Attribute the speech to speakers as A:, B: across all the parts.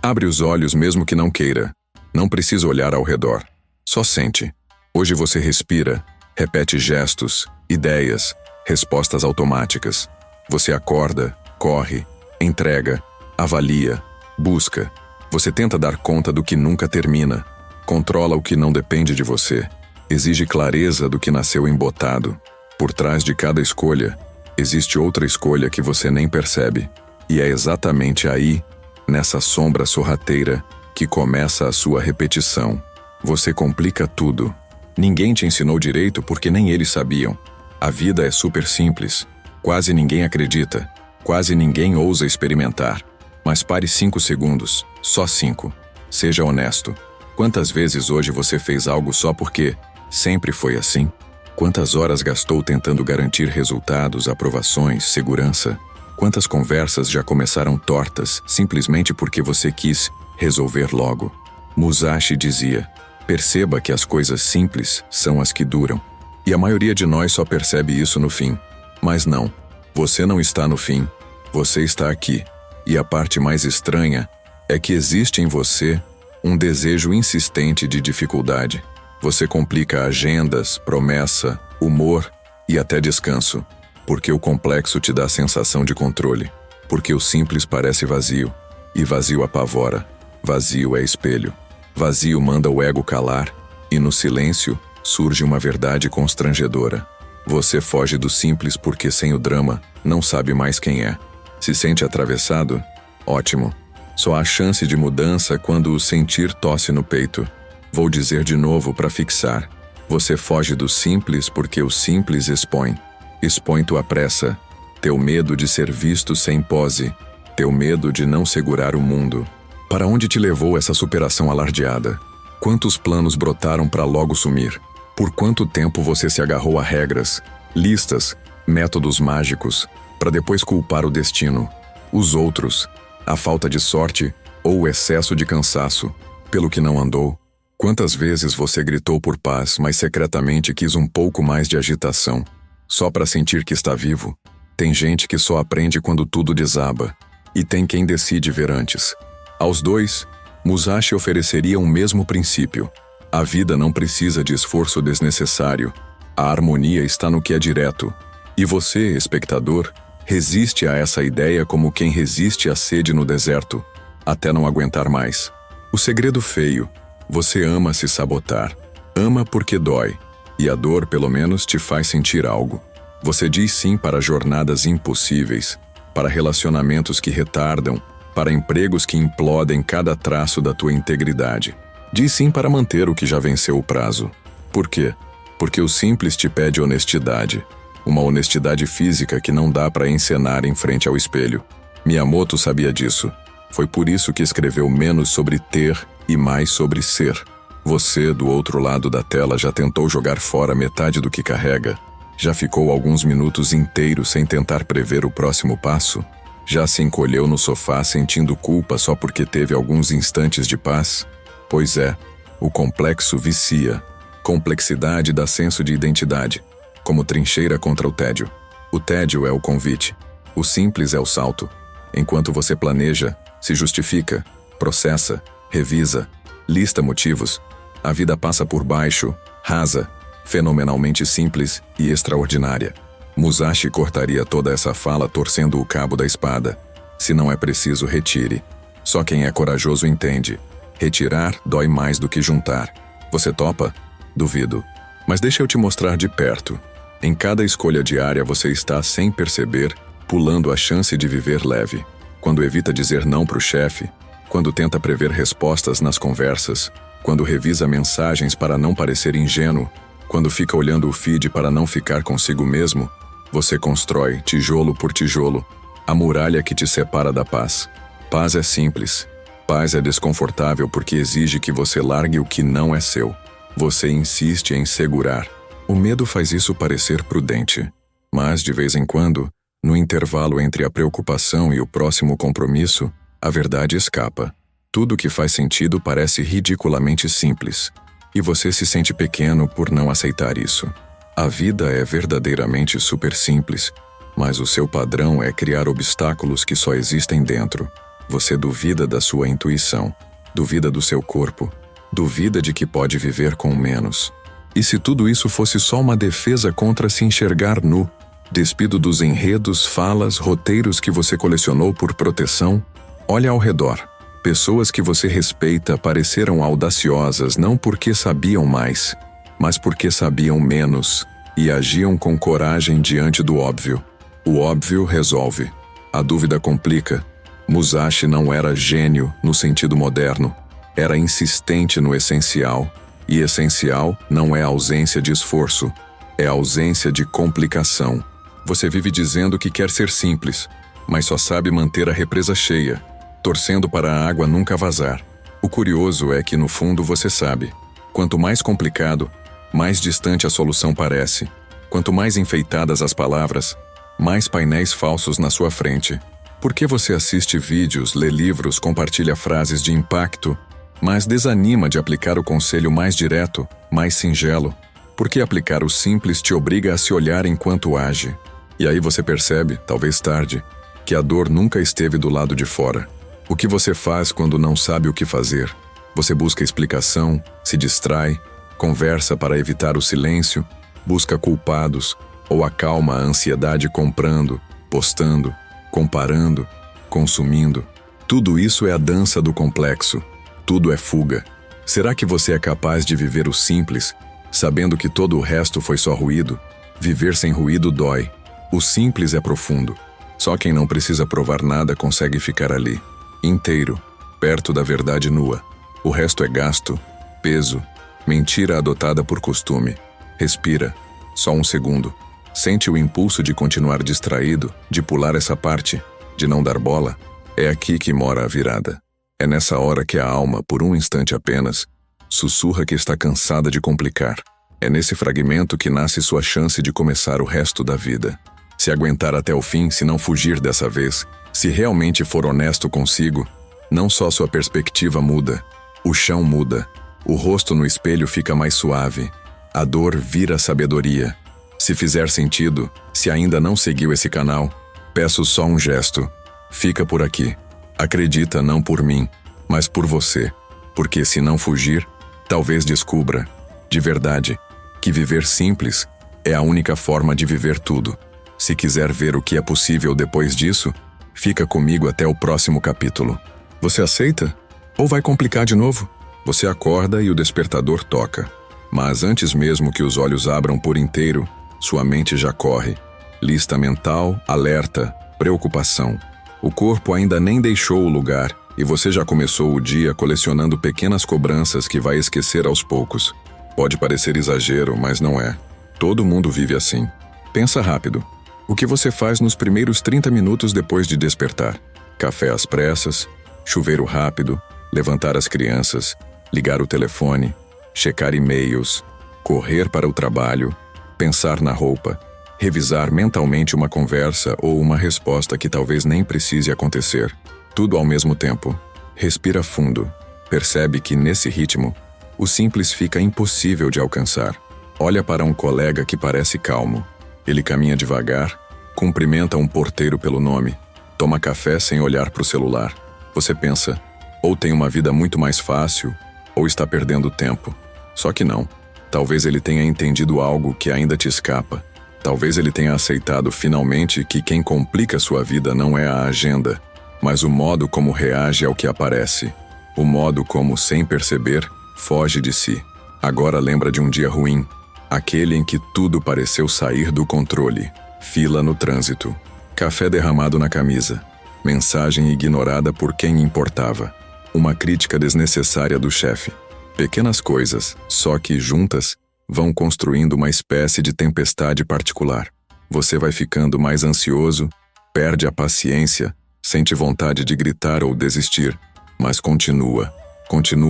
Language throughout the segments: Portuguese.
A: Abre os olhos mesmo que não queira. Não precisa olhar ao redor. Só sente. Hoje você respira, repete gestos, ideias, respostas automáticas. Você acorda, corre, entrega, avalia, busca. Você tenta dar conta do que nunca termina. Controla o que não depende de você. Exige clareza do que nasceu embotado. Por trás de cada escolha, existe outra escolha que você nem percebe. E é exatamente aí, nessa sombra sorrateira, que começa a sua repetição. Você complica tudo. Ninguém te ensinou direito porque nem eles sabiam. A vida é super simples. Quase ninguém acredita. Quase ninguém ousa experimentar. Mas pare 5 segundos. Só 5. Seja honesto. Quantas vezes hoje você fez algo só porque sempre foi assim? Quantas horas gastou tentando garantir resultados, aprovações, segurança? Quantas conversas já começaram tortas simplesmente porque você quis resolver logo? Musashi dizia: perceba que as coisas simples são as que duram. E a maioria de nós só percebe isso no fim. Mas não. Você não está no fim. Você está aqui. E a parte mais estranha é que existe em você um desejo insistente de dificuldade. Você complica agendas, promessa, humor e até descanso. Porque o complexo te dá a sensação de controle. Porque o simples parece vazio. E vazio apavora. Vazio é espelho. Vazio manda o ego calar. E no silêncio surge uma verdade constrangedora. Você foge do simples porque sem o drama não sabe mais quem é. Se sente atravessado? Ótimo. Só há chance de mudança quando o sentir tosse no peito. Vou dizer de novo para fixar. Você foge do simples porque o simples expõe. Expõe tua pressa, teu medo de ser visto sem pose, teu medo de não segurar o mundo. Para onde te levou essa superação alardeada? Quantos planos brotaram para logo sumir? Por quanto tempo você se agarrou a regras, listas, métodos mágicos, para depois culpar o destino, os outros, a falta de sorte ou o excesso de cansaço, pelo que não andou? Quantas vezes você gritou por paz, mas secretamente quis um pouco mais de agitação? Só para sentir que está vivo? Tem gente que só aprende quando tudo desaba. E tem quem decide ver antes. Aos dois, Musashi ofereceria um mesmo princípio. A vida não precisa de esforço desnecessário. A harmonia está no que é direto. E você, espectador, resiste a essa ideia como quem resiste à sede no deserto, até não aguentar mais. O segredo feio: você ama se sabotar. Ama porque dói. E a dor, pelo menos, te faz sentir algo. Você diz sim para jornadas impossíveis, para relacionamentos que retardam, para empregos que implodem cada traço da tua integridade. Diz sim para manter o que já venceu o prazo. Por quê? Porque o simples te pede honestidade. Uma honestidade física que não dá para encenar em frente ao espelho. Miyamoto sabia disso. Foi por isso que escreveu menos sobre ter e mais sobre ser. Você, do outro lado da tela, já tentou jogar fora metade do que carrega? Já ficou alguns minutos inteiros sem tentar prever o próximo passo? Já se encolheu no sofá sentindo culpa só porque teve alguns instantes de paz? Pois é, o complexo vicia. Complexidade dá senso de identidade, como trincheira contra o tédio. O tédio é o convite. O simples é o salto. Enquanto você planeja, se justifica, processa, revisa, lista motivos, a vida passa por baixo, rasa, fenomenalmente simples e extraordinária. Musashi cortaria toda essa fala torcendo o cabo da espada. Se não é preciso, retire. Só quem é corajoso entende. Retirar dói mais do que juntar. Você topa? Duvido. Mas deixa eu te mostrar de perto. Em cada escolha diária você está, sem perceber, pulando a chance de viver leve. Quando evita dizer não pro chefe, quando tenta prever respostas nas conversas, quando revisa mensagens para não parecer ingênuo, quando fica olhando o feed para não ficar consigo mesmo, você constrói, tijolo por tijolo, a muralha que te separa da paz. Paz é simples. Paz é desconfortável porque exige que você largue o que não é seu. Você insiste em segurar. O medo faz isso parecer prudente. Mas, de vez em quando, no intervalo entre a preocupação e o próximo compromisso, a verdade escapa. Tudo que faz sentido parece ridiculamente simples. E você se sente pequeno por não aceitar isso. A vida é verdadeiramente super simples, mas o seu padrão é criar obstáculos que só existem dentro. Você duvida da sua intuição, duvida do seu corpo, duvida de que pode viver com menos. E se tudo isso fosse só uma defesa contra se enxergar nu, despido dos enredos, falas, roteiros que você colecionou por proteção? Olha ao redor. Pessoas que você respeita pareceram audaciosas não porque sabiam mais, mas porque sabiam menos e agiam com coragem diante do óbvio. O óbvio resolve. A dúvida complica. Musashi não era gênio no sentido moderno. Era insistente no essencial. E essencial não é ausência de esforço, é ausência de complicação. Você vive dizendo que quer ser simples, mas só sabe manter a represa cheia, torcendo para a água nunca vazar. O curioso é que, no fundo, você sabe. Quanto mais complicado, mais distante a solução parece. Quanto mais enfeitadas as palavras, mais painéis falsos na sua frente. Por que você assiste vídeos, lê livros, compartilha frases de impacto, mas desanima de aplicar o conselho mais direto, mais singelo? Porque aplicar o simples te obriga a se olhar enquanto age. E aí você percebe, talvez tarde, que a dor nunca esteve do lado de fora. O que você faz quando não sabe o que fazer? Você busca explicação, se distrai, conversa para evitar o silêncio, busca culpados, ou acalma a ansiedade comprando, postando, comparando, consumindo. Tudo isso é a dança do complexo. Tudo é fuga. Será que você é capaz de viver o simples, sabendo que todo o resto foi só ruído? Viver sem ruído dói. O simples é profundo. Só quem não precisa provar nada consegue ficar ali, inteiro, perto da verdade nua. O resto é gasto, peso, mentira adotada por costume. Respira, só um segundo. Sente o impulso de continuar distraído, de pular essa parte, de não dar bola. É aqui que mora a virada. É nessa hora que a alma, por um instante apenas, sussurra que está cansada de complicar. É nesse fragmento que nasce sua chance de começar o resto da vida. Se aguentar até o fim, se não fugir dessa vez, se realmente for honesto consigo, não só sua perspectiva muda, o chão muda, o rosto no espelho fica mais suave, a dor vira sabedoria. Se fizer sentido, se ainda não seguiu esse canal, peço só um gesto. Fica por aqui. Acredita não por mim, mas por você, porque se não fugir, talvez descubra, de verdade, que viver simples é a única forma de viver tudo. Se quiser ver o que é possível depois disso, fica comigo até o próximo capítulo. Você aceita? Ou vai complicar de novo? Você acorda e o despertador toca. Mas antes mesmo que os olhos abram por inteiro, sua mente já corre. Lista mental, alerta, preocupação. O corpo ainda nem deixou o lugar e você já começou o dia colecionando pequenas cobranças que vai esquecer aos poucos. Pode parecer exagero, mas não é. Todo mundo vive assim. Pensa rápido. O que você faz nos primeiros 30 minutos depois de despertar? Café às pressas, chuveiro rápido, levantar as crianças, ligar o telefone, checar e-mails, correr para o trabalho, pensar na roupa, revisar mentalmente uma conversa ou uma resposta que talvez nem precise acontecer. Tudo ao mesmo tempo. Respira fundo. Percebe que, nesse ritmo, o simples fica impossível de alcançar. Olha para um colega que parece calmo. Ele caminha devagar, cumprimenta um porteiro pelo nome, toma café sem olhar para o celular. Você pensa, ou tem uma vida muito mais fácil, ou está perdendo tempo. Só que não. Talvez ele tenha entendido algo que ainda te escapa. Talvez ele tenha aceitado finalmente que quem complica sua vida não é a agenda, mas o modo como reage ao que aparece. O modo como, sem perceber, foge de si. Agora lembra de um dia ruim, aquele em que tudo pareceu sair do controle. Fila no trânsito, café derramado na camisa, mensagem ignorada por quem importava, uma crítica desnecessária do chefe. Pequenas coisas, só que, juntas, vão construindo uma espécie de tempestade particular. Você vai ficando mais ansioso, perde a paciência, sente vontade de gritar ou desistir, mas continua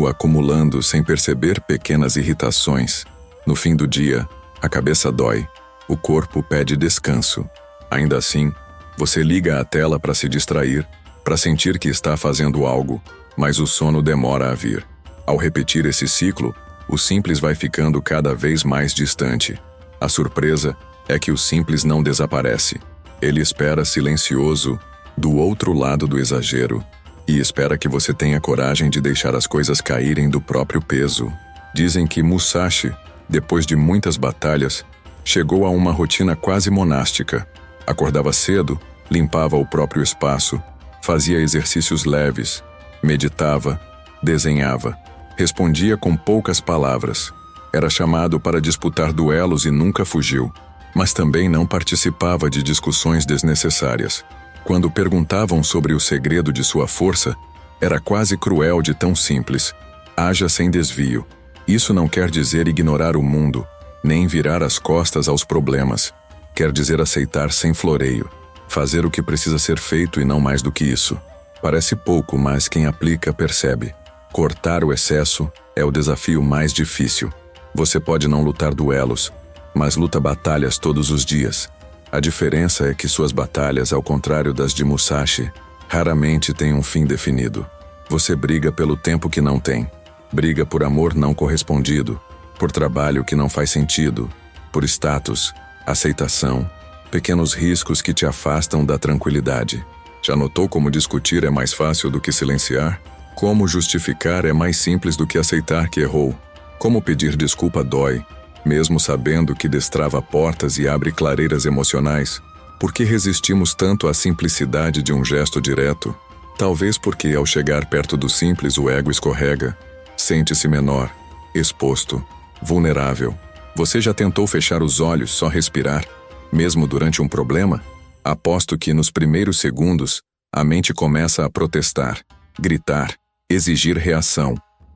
A: acumulando sem perceber pequenas irritações. No fim do dia, a cabeça dói, o corpo pede descanso. Ainda assim, você liga a tela para se distrair, para sentir que está fazendo algo, mas o sono demora a vir. Ao repetir esse ciclo, o simples vai ficando cada vez mais distante. A surpresa é que o simples não desaparece. Ele espera silencioso, do outro lado do exagero, e espera que você tenha coragem de deixar as coisas caírem do próprio peso. Dizem que Musashi, depois de muitas batalhas, chegou a uma rotina quase monástica. Acordava cedo, limpava o próprio espaço, fazia exercícios leves, meditava, desenhava, respondia com poucas palavras. Era chamado para disputar duelos e nunca fugiu, mas também não participava de discussões desnecessárias. Quando perguntavam sobre o segredo de sua força, era quase cruel de tão simples. Haja sem desvio. Isso não quer dizer ignorar o mundo, nem virar as costas aos problemas. Quer dizer aceitar sem floreio. Fazer o que precisa ser feito e não mais do que isso. Parece pouco, mas quem aplica percebe. Cortar o excesso é o desafio mais difícil. Você pode não lutar duelos, mas luta batalhas todos os dias. A diferença é que suas batalhas, ao contrário das de Musashi, raramente têm um fim definido. Você briga pelo tempo que não tem. Briga por amor não correspondido, por trabalho que não faz sentido, por status, aceitação, pequenos riscos que te afastam da tranquilidade. Já notou como discutir é mais fácil do que silenciar? Como justificar é mais simples do que aceitar que errou? Como pedir desculpa dói, mesmo sabendo que destrava portas e abre clareiras emocionais? Por que resistimos tanto à simplicidade de um gesto direto? Talvez porque, ao chegar perto do simples, o ego escorrega. Sente-se menor, exposto, vulnerável. Você já tentou fechar os olhos, só respirar, mesmo durante um problema? Aposto que, nos primeiros segundos, a mente começa a protestar, gritar, exigir reação.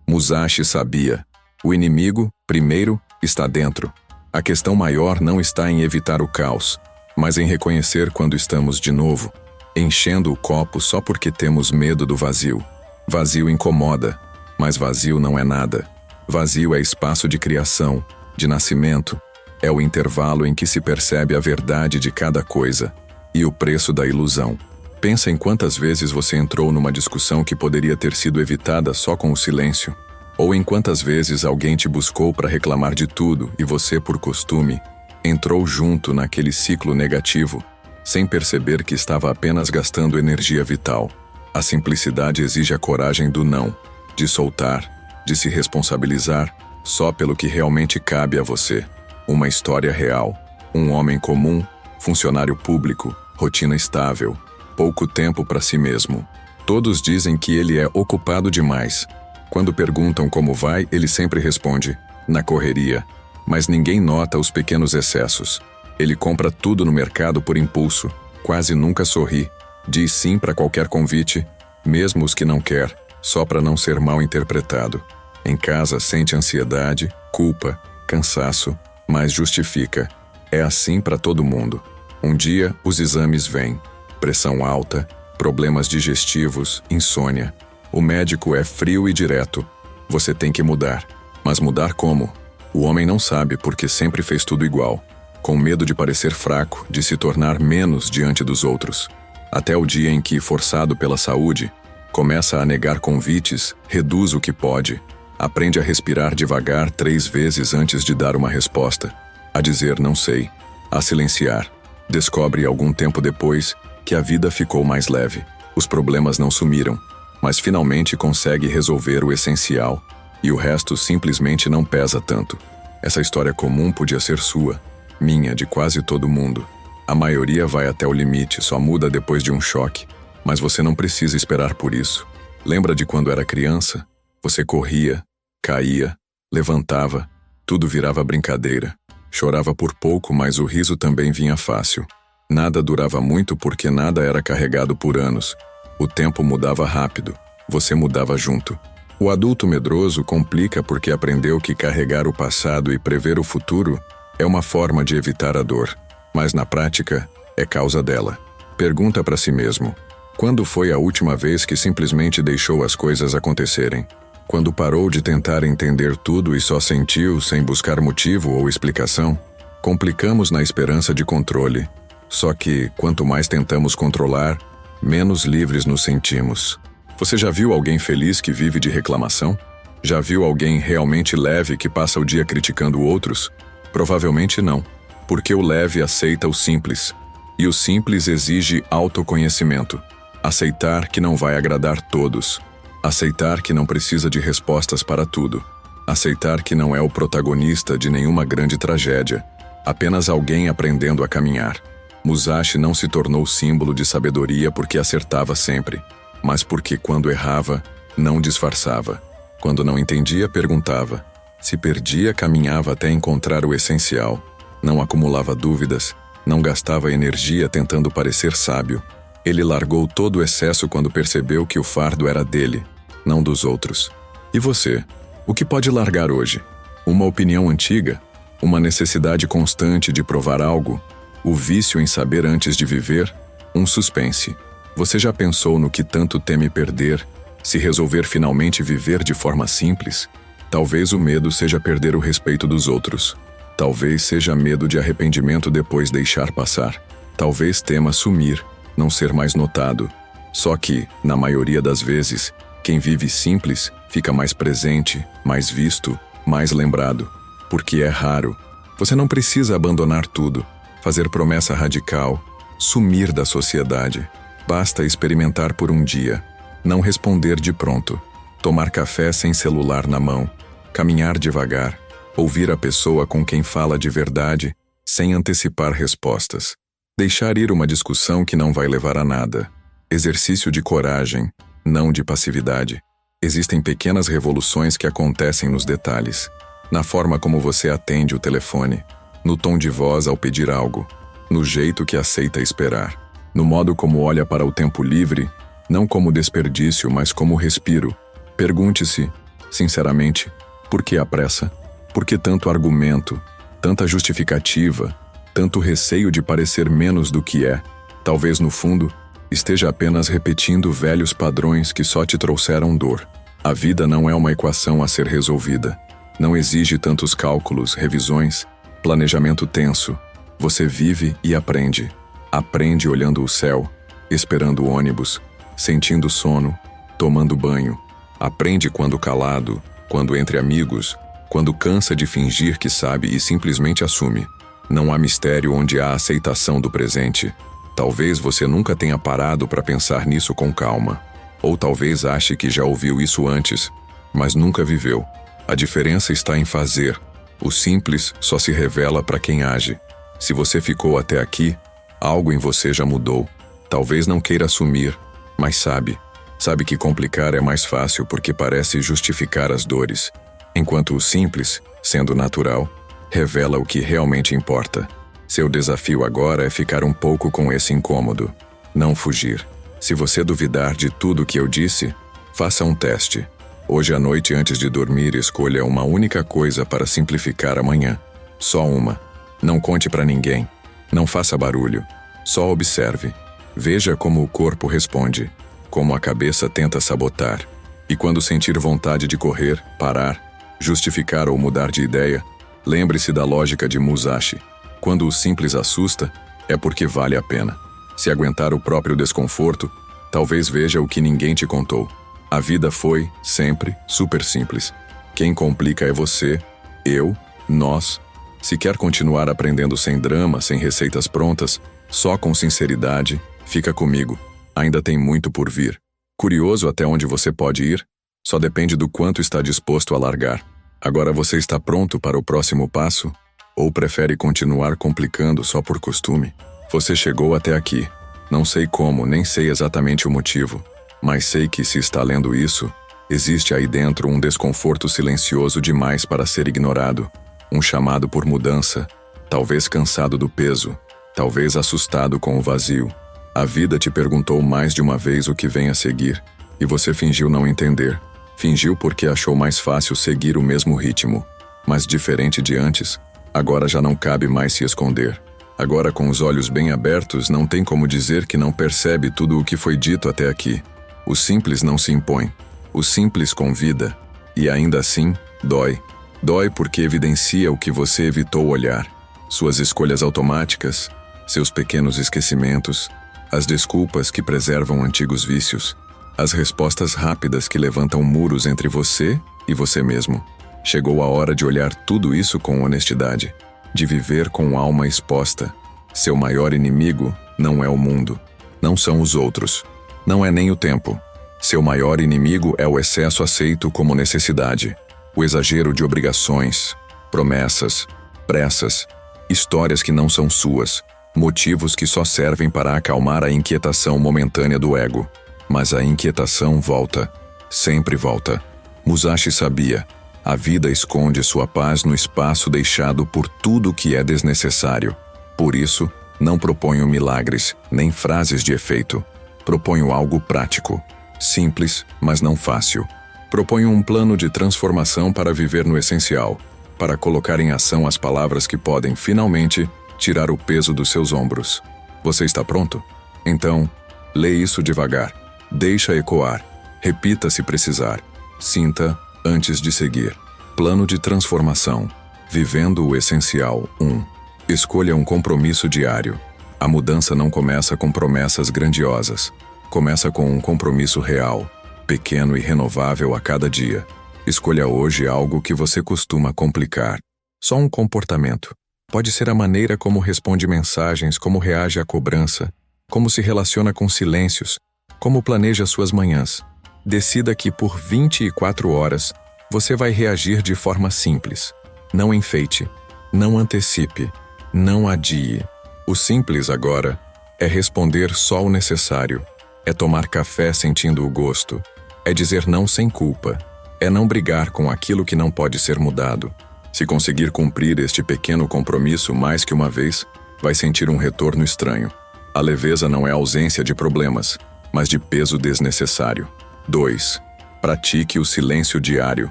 A: Musashi sabia. O inimigo, primeiro, está dentro. A questão maior não está em evitar o caos, mas em reconhecer quando estamos de novo, enchendo o copo só porque temos medo do vazio. Vazio incomoda, mas vazio não é nada. Vazio é espaço de criação, de nascimento. É o intervalo em que se percebe a verdade de cada coisa e o preço da ilusão. Pensa em quantas vezes você entrou numa discussão que poderia ter sido evitada só com o silêncio. Ou em quantas vezes alguém te buscou para reclamar de tudo e você, por costume, entrou junto naquele ciclo negativo, sem perceber que estava apenas gastando energia vital. A simplicidade exige a coragem do não, de soltar, de se responsabilizar só pelo que realmente cabe a você. Uma história real, um homem comum, funcionário público, rotina estável, pouco tempo para si mesmo. Todos dizem que ele é ocupado demais. Quando perguntam como vai, ele sempre responde, na correria. Mas ninguém nota os pequenos excessos. Ele compra tudo no mercado por impulso, quase nunca sorri, diz sim para qualquer convite, mesmo os que não quer, só para não ser mal interpretado. Em casa sente ansiedade, culpa, cansaço, mas justifica. É assim para todo mundo. Um dia, os exames vêm. Pressão alta, problemas digestivos, insônia. O médico é frio e direto. Você tem que mudar. Mas mudar como? O homem não sabe porque sempre fez tudo igual. Com medo de parecer fraco, de se tornar menos diante dos outros. Até o dia em que, forçado pela saúde, começa a negar convites, reduz o que pode. Aprende a respirar devagar 3 vezes antes de dar uma resposta. A dizer não sei. A silenciar. Descobre algum tempo depois que a vida ficou mais leve. Os problemas não sumiram, mas finalmente consegue resolver o essencial e o resto simplesmente não pesa tanto. Essa história comum podia ser sua, minha, de quase todo mundo. A maioria vai até o limite, só muda depois de um choque, mas você não precisa esperar por isso. Lembra de quando era criança? Você corria, caía, levantava, tudo virava brincadeira. Chorava por pouco, mas o riso também vinha fácil. Nada durava muito porque nada era carregado por anos. O tempo mudava rápido, você mudava junto. O adulto medroso complica porque aprendeu que carregar o passado e prever o futuro é uma forma de evitar a dor, mas na prática é causa dela. Pergunta para si mesmo: quando foi a última vez que simplesmente deixou as coisas acontecerem? Quando parou de tentar entender tudo e só sentiu sem buscar motivo ou explicação? Complicamos na esperança de controle. Só que, quanto mais tentamos controlar, menos livres nos sentimos. Você já viu alguém feliz que vive de reclamação? Já viu alguém realmente leve que passa o dia criticando outros? Provavelmente não, porque o leve aceita o simples. E o simples exige autoconhecimento. Aceitar que não vai agradar todos. Aceitar que não precisa de respostas para tudo. Aceitar que não é o protagonista de nenhuma grande tragédia, apenas alguém aprendendo a caminhar. Musashi não se tornou símbolo de sabedoria porque acertava sempre, mas porque quando errava, não disfarçava. Quando não entendia, perguntava. Se perdia, caminhava até encontrar o essencial. Não acumulava dúvidas, não gastava energia tentando parecer sábio. Ele largou todo o excesso quando percebeu que o fardo era dele, não dos outros. E você? O que pode largar hoje? Uma opinião antiga? Uma necessidade constante de provar algo? O vício em saber antes de viver? Um suspense. Você já pensou no que tanto teme perder, se resolver finalmente viver de forma simples? Talvez o medo seja perder o respeito dos outros. Talvez seja medo de arrependimento depois deixar passar. Talvez tema sumir, não ser mais notado. Só que, na maioria das vezes, quem vive simples fica mais presente, mais visto, mais lembrado. Porque é raro. Você não precisa abandonar tudo, fazer promessa radical, sumir da sociedade. Basta experimentar por um dia, não responder de pronto, tomar café sem celular na mão, caminhar devagar, ouvir a pessoa com quem fala de verdade, sem antecipar respostas. Deixar ir uma discussão que não vai levar a nada. Exercício de coragem, não de passividade. Existem pequenas revoluções que acontecem nos detalhes. Na forma como você atende o telefone, no tom de voz ao pedir algo, no jeito que aceita esperar, no modo como olha para o tempo livre, não como desperdício, mas como respiro. Pergunte-se, sinceramente, por que a pressa? Por que tanto argumento, tanta justificativa, tanto receio de parecer menos do que é? Talvez no fundo, esteja apenas repetindo velhos padrões que só te trouxeram dor. A vida não é uma equação a ser resolvida. Não exige tantos cálculos, revisões, planejamento tenso. Você vive e aprende. Aprende olhando o céu, esperando o ônibus, sentindo sono, tomando banho. Aprende quando calado, quando entre amigos, quando cansa de fingir que sabe e simplesmente assume. Não há mistério onde há aceitação do presente. Talvez você nunca tenha parado para pensar nisso com calma. Ou talvez ache que já ouviu isso antes, mas nunca viveu. A diferença está em fazer. O simples só se revela para quem age. Se você ficou até aqui, algo em você já mudou. Talvez não queira assumir, mas sabe. Sabe que complicar é mais fácil porque parece justificar as dores. Enquanto o simples, sendo natural, revela o que realmente importa. Seu desafio agora é ficar um pouco com esse incômodo. Não fugir. Se você duvidar de tudo que eu disse, faça um teste. Hoje à noite, antes de dormir, escolha uma única coisa para simplificar amanhã. Só uma. Não conte para ninguém. Não faça barulho. Só observe. Veja como o corpo responde, como a cabeça tenta sabotar. E quando sentir vontade de correr, parar, justificar ou mudar de ideia, lembre-se da lógica de Musashi. Quando o simples assusta, é porque vale a pena. Se aguentar o próprio desconforto, talvez veja o que ninguém te contou. A vida foi, sempre, super simples. Quem complica é você, eu, nós. Se quer continuar aprendendo sem drama, sem receitas prontas, só com sinceridade, fica comigo. Ainda tem muito por vir. Curioso até onde você pode ir? Só depende do quanto está disposto a largar. Agora você está pronto para o próximo passo? Ou prefere continuar complicando só por costume? Você chegou até aqui. Não sei como, nem sei exatamente o motivo. Mas sei que se está lendo isso, existe aí dentro um desconforto silencioso demais para ser ignorado. Um chamado por mudança. Talvez cansado do peso. Talvez assustado com o vazio. A vida te perguntou mais de uma vez o que vem a seguir. E você fingiu não entender. Fingiu porque achou mais fácil seguir o mesmo ritmo. Mas diferente de antes, agora já não cabe mais se esconder. Agora, com os olhos bem abertos, não tem como dizer que não percebe tudo o que foi dito até aqui. O simples não se impõe. O simples convida. E ainda assim, dói. Dói porque evidencia o que você evitou olhar. Suas escolhas automáticas, seus pequenos esquecimentos, as desculpas que preservam antigos vícios, as respostas rápidas que levantam muros entre você e você mesmo. Chegou a hora de olhar tudo isso com honestidade, de viver com alma exposta. Seu maior inimigo não é o mundo, não são os outros. Não é nem o tempo. Seu maior inimigo é o excesso aceito como necessidade, o exagero de obrigações, promessas, pressas, histórias que não são suas, motivos que só servem para acalmar a inquietação momentânea do ego. Mas a inquietação volta, sempre volta. Musashi sabia, a vida esconde sua paz no espaço deixado por tudo que é desnecessário. Por isso, não proponho milagres, nem frases de efeito. Proponho algo prático, simples, mas não fácil. Proponho um plano de transformação para viver no essencial, para colocar em ação as palavras que podem, finalmente, tirar o peso dos seus ombros. Você está pronto? Então, lê isso devagar. Deixa ecoar. Repita se precisar. Sinta antes de seguir. Plano de transformação. Vivendo o essencial. 1. Escolha um compromisso diário. A mudança não começa com promessas grandiosas. Começa com um compromisso real, pequeno e renovável a cada dia. Escolha hoje algo que você costuma complicar. Só um comportamento. Pode ser a maneira como responde mensagens, como reage à cobrança, como se relaciona com silêncios, como planeja suas manhãs. Decida que por 24 horas você vai reagir de forma simples. Não enfeite, não antecipe, não adie. O simples agora é responder só o necessário. É tomar café sentindo o gosto. É dizer não sem culpa. É não brigar com aquilo que não pode ser mudado. Se conseguir cumprir este pequeno compromisso mais que uma vez, vai sentir um retorno estranho. A leveza não é ausência de problemas, mas de peso desnecessário. 2. Pratique o silêncio diário.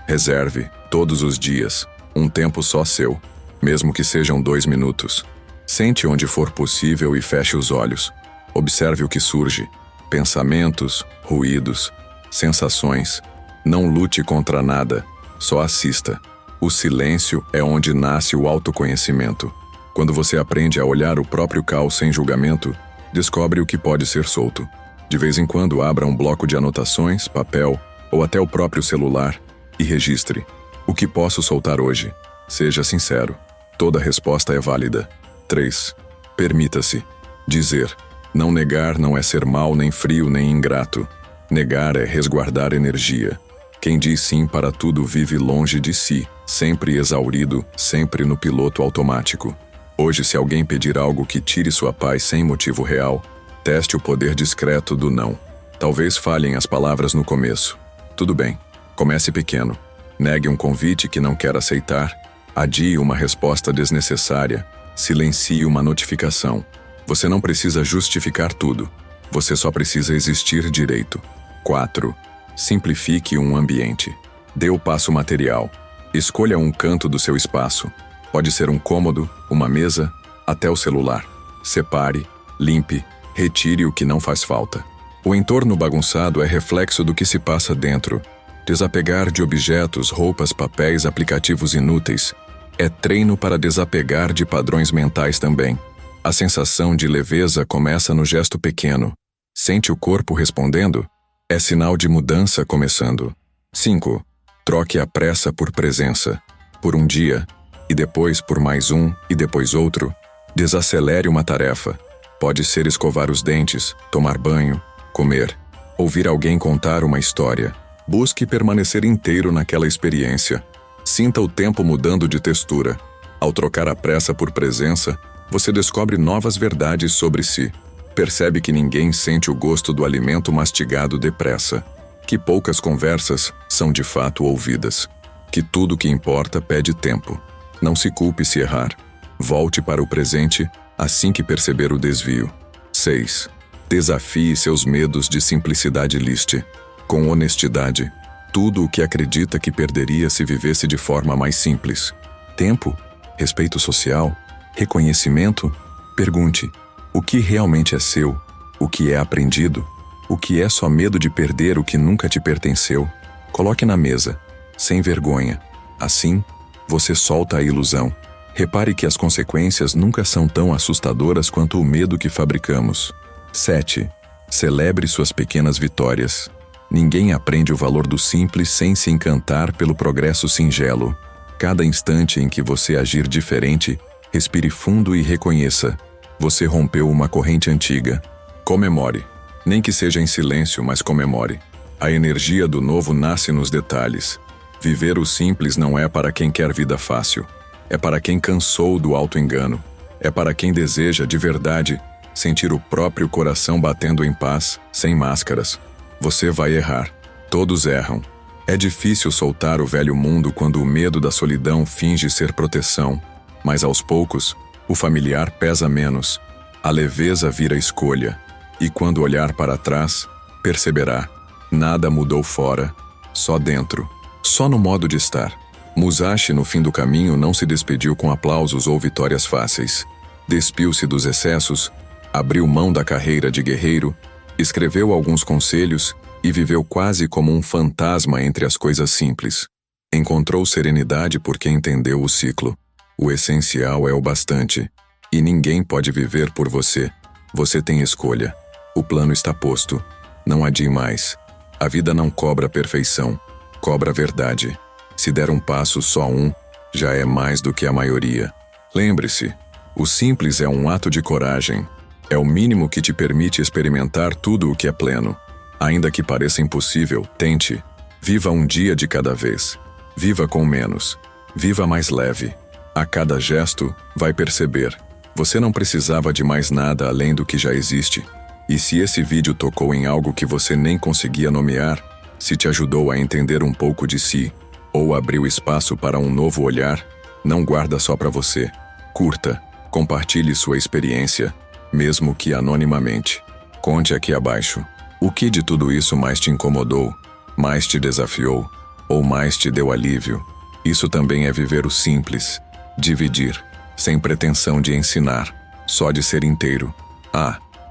A: Reserve, todos os dias, um tempo só seu, mesmo que sejam 2 minutos. Sente onde for possível e feche os olhos. Observe o que surge. Pensamentos, ruídos, sensações. Não lute contra nada, só assista. O silêncio é onde nasce o autoconhecimento. Quando você aprende a olhar o próprio caos sem julgamento, descobre o que pode ser solto. De vez em quando abra um bloco de anotações, papel ou até o próprio celular e registre. O que posso soltar hoje? Seja sincero. Toda resposta é válida. 3. Permita-se dizer. Não negar não é ser mau, nem frio, nem ingrato. Negar é resguardar energia. Quem diz sim para tudo vive longe de si, sempre exaurido, sempre no piloto automático. Hoje, se alguém pedir algo que tire sua paz sem motivo real, teste o poder discreto do não. Talvez falhem as palavras no começo. Tudo bem, comece pequeno. Negue um convite que não quer aceitar. Adie uma resposta desnecessária. Silencie uma notificação. Você não precisa justificar tudo. Você só precisa existir direito. 4. Simplifique um ambiente. Dê o passo material. Escolha um canto do seu espaço. Pode ser um cômodo, uma mesa, até o celular. Separe, limpe, retire o que não faz falta. O entorno bagunçado é reflexo do que se passa dentro. Desapegar de objetos, roupas, papéis, aplicativos inúteis é treino para desapegar de padrões mentais também. A sensação de leveza começa no gesto pequeno. Sente o corpo respondendo? É sinal de mudança começando. 5. Troque a pressa por presença. Por um dia, e depois por mais um, e depois outro. Desacelere uma tarefa. Pode ser escovar os dentes, tomar banho, comer, ouvir alguém contar uma história. Busque permanecer inteiro naquela experiência. Sinta o tempo mudando de textura. Ao trocar a pressa por presença, você descobre novas verdades sobre si. Percebe que ninguém sente o gosto do alimento mastigado depressa. Que poucas conversas são de fato ouvidas. Que tudo que importa pede tempo. Não se culpe se errar. Volte para o presente assim que perceber o desvio. 6. Desafie seus medos de simplicidade. Liste, com honestidade, tudo o que acredita que perderia se vivesse de forma mais simples. Tempo, respeito social, reconhecimento. Pergunte, o que realmente é seu? O que é aprendido? O que é só medo de perder o que nunca te pertenceu? Coloque na mesa, sem vergonha. Assim, você solta a ilusão. Repare que as consequências nunca são tão assustadoras quanto o medo que fabricamos. 7. Celebre suas pequenas vitórias. Ninguém aprende o valor do simples sem se encantar pelo progresso singelo. Cada instante em que você agir diferente, respire fundo e reconheça. Você rompeu uma corrente antiga. Comemore. Nem que seja em silêncio, mas comemore. A energia do novo nasce nos detalhes. Viver o simples não é para quem quer vida fácil. É para quem cansou do auto-engano. É para quem deseja, de verdade, sentir o próprio coração batendo em paz, sem máscaras. Você vai errar. Todos erram. É difícil soltar o velho mundo quando o medo da solidão finge ser proteção. Mas aos poucos, o familiar pesa menos. A leveza vira escolha. E quando olhar para trás, perceberá. Nada mudou fora, só dentro. Só no modo de estar. Musashi, no fim do caminho, não se despediu com aplausos ou vitórias fáceis. Despiu-se dos excessos, abriu mão da carreira de guerreiro, escreveu alguns conselhos e viveu quase como um fantasma entre as coisas simples. Encontrou serenidade porque entendeu o ciclo. O essencial é o bastante. E ninguém pode viver por você. Você tem escolha. O plano está posto. Não adie mais. A vida não cobra perfeição. Cobra verdade. Se der um passo, só um, já é mais do que a maioria. Lembre-se, o simples é um ato de coragem. É o mínimo que te permite experimentar tudo o que é pleno. Ainda que pareça impossível, tente. Viva um dia de cada vez. Viva com menos. Viva mais leve. A cada gesto, vai perceber. Você não precisava de mais nada além do que já existe. E se esse vídeo tocou em algo que você nem conseguia nomear, se te ajudou a entender um pouco de si, ou abriu espaço para um novo olhar, não guarda só para você. Curta, compartilhe sua experiência, mesmo que anonimamente. Conte aqui abaixo. O que de tudo isso mais te incomodou, mais te desafiou, ou mais te deu alívio? Isso também é viver o simples, dividir, sem pretensão de ensinar, só de ser inteiro.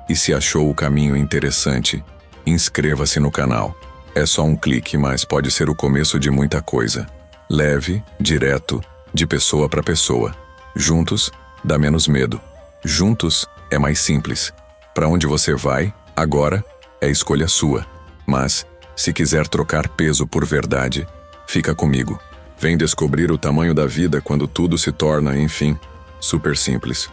A: E se achou o caminho interessante, inscreva-se no canal. É só um clique, mas pode ser o começo de muita coisa. Leve, direto, de pessoa para pessoa. Juntos, dá menos medo. Juntos, é mais simples. Para onde você vai, agora, é escolha sua. Mas, se quiser trocar peso por verdade, fica comigo. Vem descobrir o tamanho da vida quando tudo se torna, enfim, super simples.